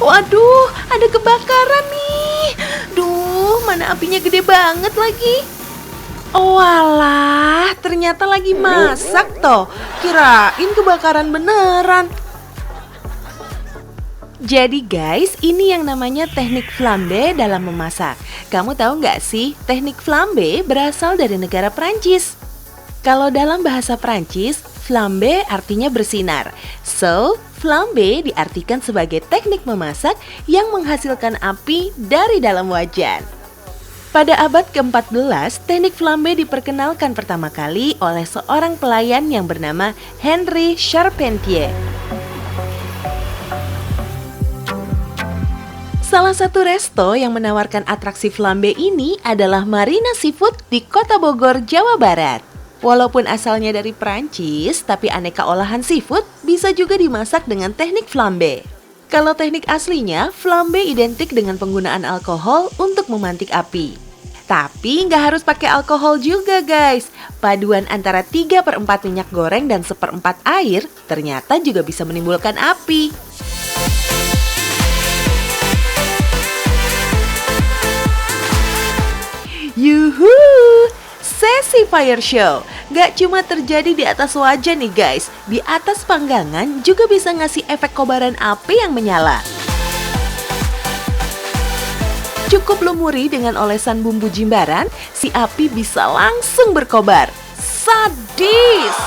Waduh, ada kebakaran nih. Duh, mana apinya gede banget lagi. Oh alah, ternyata lagi masak toh. Kirain kebakaran beneran. Jadi guys, ini yang namanya teknik flambe dalam memasak. Kamu tahu nggak sih, teknik flambe berasal dari negara Prancis. Kalau dalam bahasa Prancis, flambe artinya bersinar. So, flambe diartikan sebagai teknik memasak yang menghasilkan api dari dalam wajan. Pada abad ke-14, teknik flambe diperkenalkan pertama kali oleh seorang pelayan yang bernama Henri Charpentier. Salah satu resto yang menawarkan atraksi flambe ini adalah Marina Seafood di Kota Bogor, Jawa Barat. Walaupun asalnya dari Prancis, tapi aneka olahan seafood bisa juga dimasak dengan teknik flambe. Kalau teknik aslinya, flambe identik dengan penggunaan alkohol untuk memantik api. Tapi nggak harus pakai alkohol juga guys. Paduan antara 3/4 minyak goreng dan 1/4 air ternyata juga bisa menimbulkan api. Yuhu! Sesi fire show. Gak cuma terjadi di atas wajan nih guys. Di atas panggangan juga bisa ngasih efek kobaran api yang menyala. Cukup lumuri dengan olesan bumbu jimbaran, si api bisa langsung berkobar. Sadis!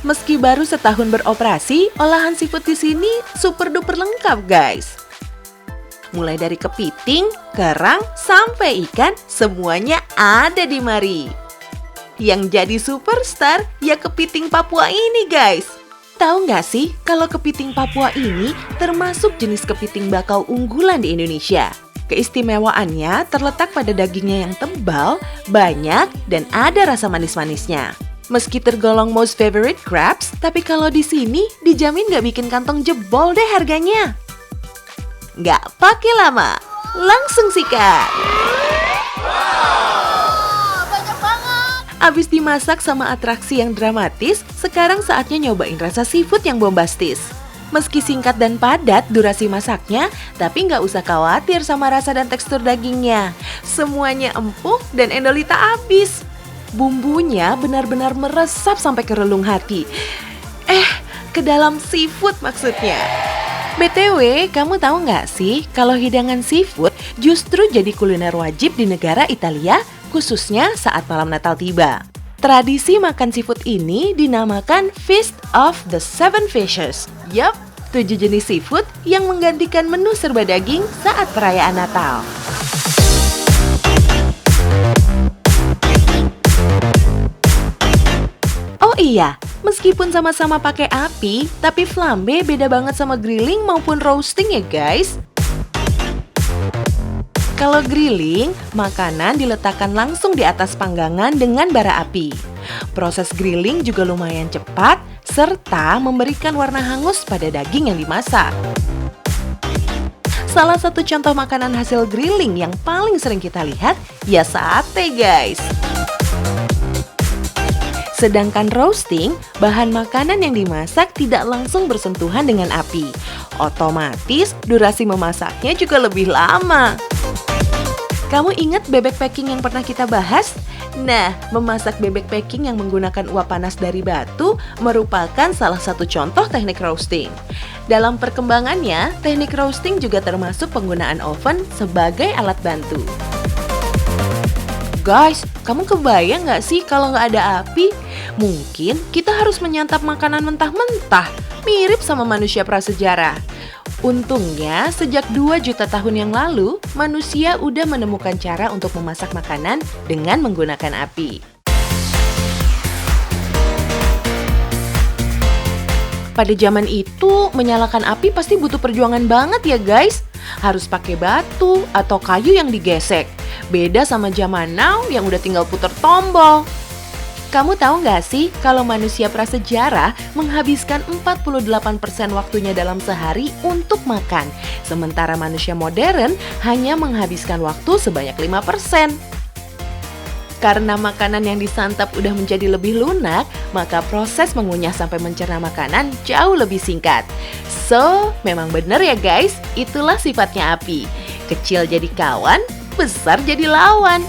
Meski baru setahun beroperasi, olahan seafood di sini super duper lengkap guys. Mulai dari kepiting, kerang, sampai ikan, semuanya ada di mari. Yang jadi superstar ya kepiting Papua ini guys. Tahu nggak sih kalau kepiting Papua ini termasuk jenis kepiting bakau unggulan di Indonesia. Keistimewaannya terletak pada dagingnya yang tebal, banyak, dan ada rasa manis-manisnya. Meski tergolong most favorite crabs, tapi kalau di sini dijamin nggak bikin kantong jebol deh harganya. Nggak pakai lama, langsung sikat. Banyak banget. Abis dimasak sama atraksi yang dramatis, sekarang saatnya nyobain rasa seafood yang bombastis. Meski singkat dan padat durasi masaknya, tapi nggak usah khawatir sama rasa dan tekstur dagingnya. Semuanya empuk dan endolita abis. Bumbunya benar-benar meresap sampai ke relung hati. Ke dalam seafood maksudnya. BTW, kamu tahu nggak sih kalau hidangan seafood justru jadi kuliner wajib di negara Italia, khususnya saat malam Natal tiba. Tradisi makan seafood ini dinamakan Feast of the Seven Fishes. Yup, 7 jenis seafood yang menggantikan menu serba daging saat perayaan Natal. Oh iya, meskipun sama-sama pakai api, tapi flambe beda banget sama grilling maupun roasting ya guys. Kalau grilling, makanan diletakkan langsung di atas panggangan dengan bara api. Proses grilling juga lumayan cepat, serta memberikan warna hangus pada daging yang dimasak. Salah satu contoh makanan hasil grilling yang paling sering kita lihat, ya sate guys. Sedangkan roasting, bahan makanan yang dimasak tidak langsung bersentuhan dengan api. Otomatis, durasi memasaknya juga lebih lama. Kamu ingat bebek packing yang pernah kita bahas? Nah, memasak bebek packing yang menggunakan uap panas dari batu merupakan salah satu contoh teknik roasting. Dalam perkembangannya, teknik roasting juga termasuk penggunaan oven sebagai alat bantu. Guys, kamu kebayang nggak sih kalau nggak ada api? Mungkin kita harus menyantap makanan mentah-mentah, mirip sama manusia prasejarah. Untungnya, sejak 2 juta tahun yang lalu, manusia udah menemukan cara untuk memasak makanan dengan menggunakan api. Pada zaman itu, menyalakan api pasti butuh perjuangan banget ya guys. Harus pakai batu atau kayu yang digesek. Beda sama zaman now yang udah tinggal puter tombol. Kamu tahu nggak sih kalau manusia prasejarah menghabiskan 48% waktunya dalam sehari untuk makan, sementara manusia modern hanya menghabiskan waktu sebanyak 5%. Karena makanan yang disantap udah menjadi lebih lunak, maka proses mengunyah sampai mencerna makanan jauh lebih singkat. So, memang bener ya guys, itulah sifatnya api. Kecil jadi kawan, besar jadi lawan.